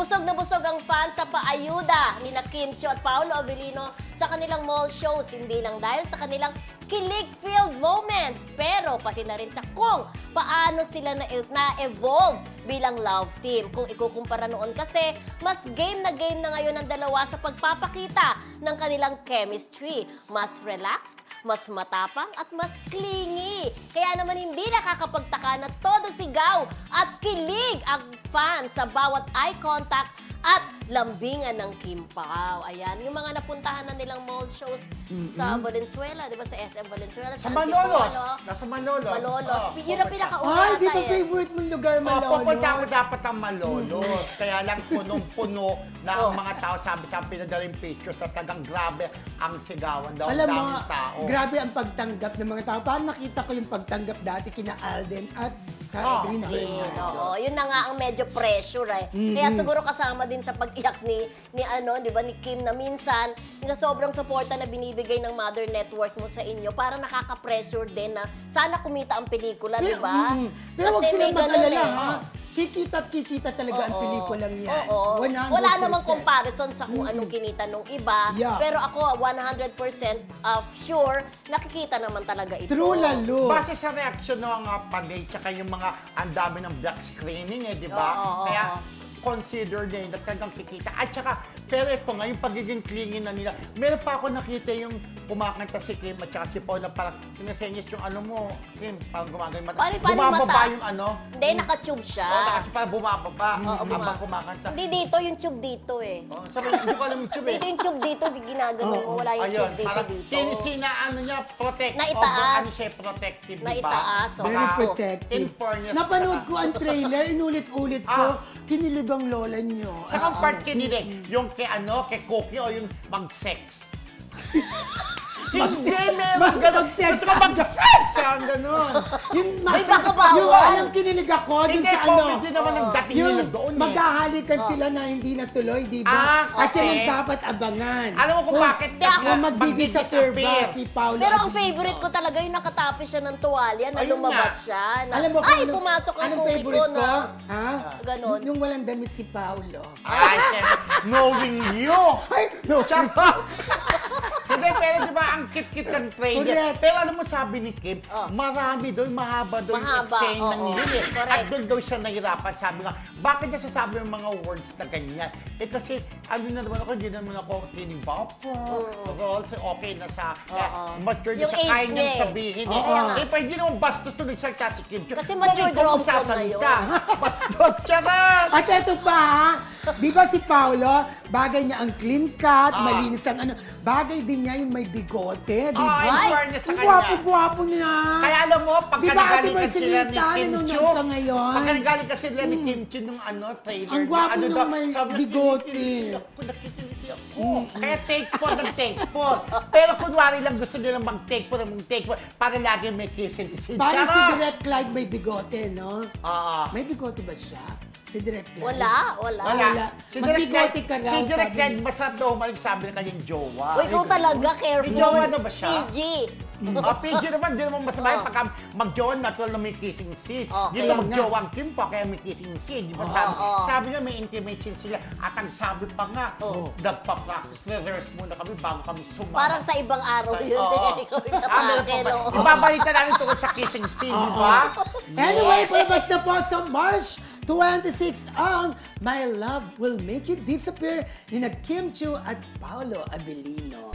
busog na busog ang fans sa paayuda ni na Kim Chiu at Paolo Avellino sa kanilang mall shows. Hindi lang dahil sa kanilang kilig-filled moments, pero pati na rin sa kung paano sila na-evolve bilang love team. Kung ikukumpara noon kasi, mas game na ngayon ang dalawa sa pagpapakita ng kanilang chemistry. Mas relaxed, mas matapang at mas clingy. Kaya naman hindi nakakapagtaka na todo sigaw at kilig ang fans sa bawat eye contact at lambingan ng Kim Pao. Ayan, yung mga napuntahan na nilang mall shows sa Valenzuela, di ba sa SM Valenzuela? Sa Malolos. Nasa Malolos. Malolos. Oo, Yun ang pinakauna Ay, di ba tayo. favorite mong lugar, Malolos? Pupunta ako dapat ang Malolos. Kaya lang punong-puno na ang mga tao. Sabi pinadala yung pictures na tagang grabe ang sigawan daw. Alam Ang mo, daming tao. grabe ang pagtanggap ng mga tao. Parang nakita ko yung pagtanggap dati kina Alden at Catherine Bernardo. Oo, yun na nga ang medyo pressure eh. Kaya siguro kasama din sa pag-iyak ni ano, 'di ba, ni Kim na minsan sa sobrang suporta na binibigay ng Mother Network mo sa inyo, para nakaka-pressure din na sana kumita ang pelikula, 'di ba? Pero wag Kasi silang may ganun mag-alala, eh. ha? Kikita talaga ang Oo. pelikulang yan. Oo. 100%. Wala namang comparison sa kung anong kinita nung iba. Yeah. Pero ako, 100% sure, nakikita naman talaga ito. True lalo. Base sa reaksyon ng mga panay, tsaka yung mga ang dami ng black screening di ba? Oo, Kaya oo. consider din na talagang kikita. At saka, pero ito nga, yung pagiging clingy na nila, meron pa ako nakita yung kumakanta si Kim at saka si Paul na parang sinasenyas yung ano mo, Kim, parang gumagay mata. Paano Bumababa mata? yung ano. Hindi, naka-tube siya. Kasi parang bumababa Oo, habang kumakanta. Hindi dito, yung tube dito eh. Oh, sabi, hindi ko alam yung tube Dito yung tube dito, di ginagano mo. Wala yung Ayun, tube dito parang dito. ano niya, protect. Na itaas. Ano siya, protective, Na di ba? itaas, oo. Very Wow. protective. In fairness, Napanood saka- ko ang trailer, inulit-ulit ko, kinilig ang lola nyo. Saka ang part kinilig, yung kay Cookie o yung mag-sex. Hindi, meron ganun. Mag-sex. Gusto ko mag-sex! Ang ganun. Yung Ay, baka bawal. yung alam kinilig ako dun Hindi, sa ano. comedy naman ang dating Yung nila doon maghahalikan sila na hindi natuloy, di ba? Ah, At yun okay. ang dapat abangan. Alam mo kung bakit? Hindi, ako Kung magdi-disappear ba magdi-disappear. si Paolo Pero ang Abilino. favorite ko talaga yung nakatapis siya ng tuwalya na Ayun lumabas nga. siya. Na, Alam mo kung ay, anong- pumasok ang anong cookie favorite ko ko? na. Ha? Ganon. Yung walang damit si Paolo. Ay, siyempre, knowing you. Ay, no. Charos! Hindi, pero di ba, ang kit-kit ng trailer. Correct. Pero alam mo, sabi ni Kim, marami doon, mahaba doon yung Mahaba, eksena ng oo. yun eh. Correct. At doon daw siya nahirapan. Sabi nga, bakit niya sasabi yung mga words na ganyan? Eh kasi, ano na naman ako, hindi naman ako tinibapa. Also, okay na sa, mature na Yung siya, age kaya niya niyang eh. sabihin. Oo. Eh, pa hindi naman bastos nung nagsalita si Kim. Kasi mature rom-com na yun. Bastos, charas! At eto pa, ha? Di ba si Paolo, bagay niya ang clean cut, Ah. malinis ang ano, bagay din niya yung may bigote, di Ah, ba? in fairness sa Ang kanya. gwapo-gwapo niya. Kaya alam mo, pagka Di ba, Ate nagaling kasi sila ni Marcelita, Kim nanonood Chiu, ka ngayon? pagka nagaling kasi sila ni Kim Chiu nung trailer. Ang na gwapo ano nung daw, may sabi niya, bigote. "Kinikiliti ako, nakikiliti ako." Kaya take four ng take four. Pero kunwari lang gusto nila mag-take four, para lagi may kissing scene. Parang si Charos! Direct Clyde may bigote, no? Oo. May bigote ba siya? Si Direct Clyde? Wala. Wala. Magbigote ka raw, Si Direk sabi Clyde, niya. masarap daw humaling sabi ng kanyang jowa. O, ikaw talaga, careful. May jowa na ba siya? PG. PG naman, di naman masama Oh. yung pagka mag-jowa, natural na may kissing scene. Okay. Di na Kaya mag-jowa ang Kim pa, kaya may kissing scene. Di ba sabi niya may intimate scene sila. At ang sabi pa nga, nagpa-practice, rehearse muna kami bago kami sumama. Parang sa ibang araw yun. Oo. Ikaw yung napake, no? Ibabalita natin tungkol sa kissing scene, di ba? Anyway, Yes. palabas na po sa March 26 ang My Love Will Make You Disappear ni na Kim Chiu at Paolo Abilino.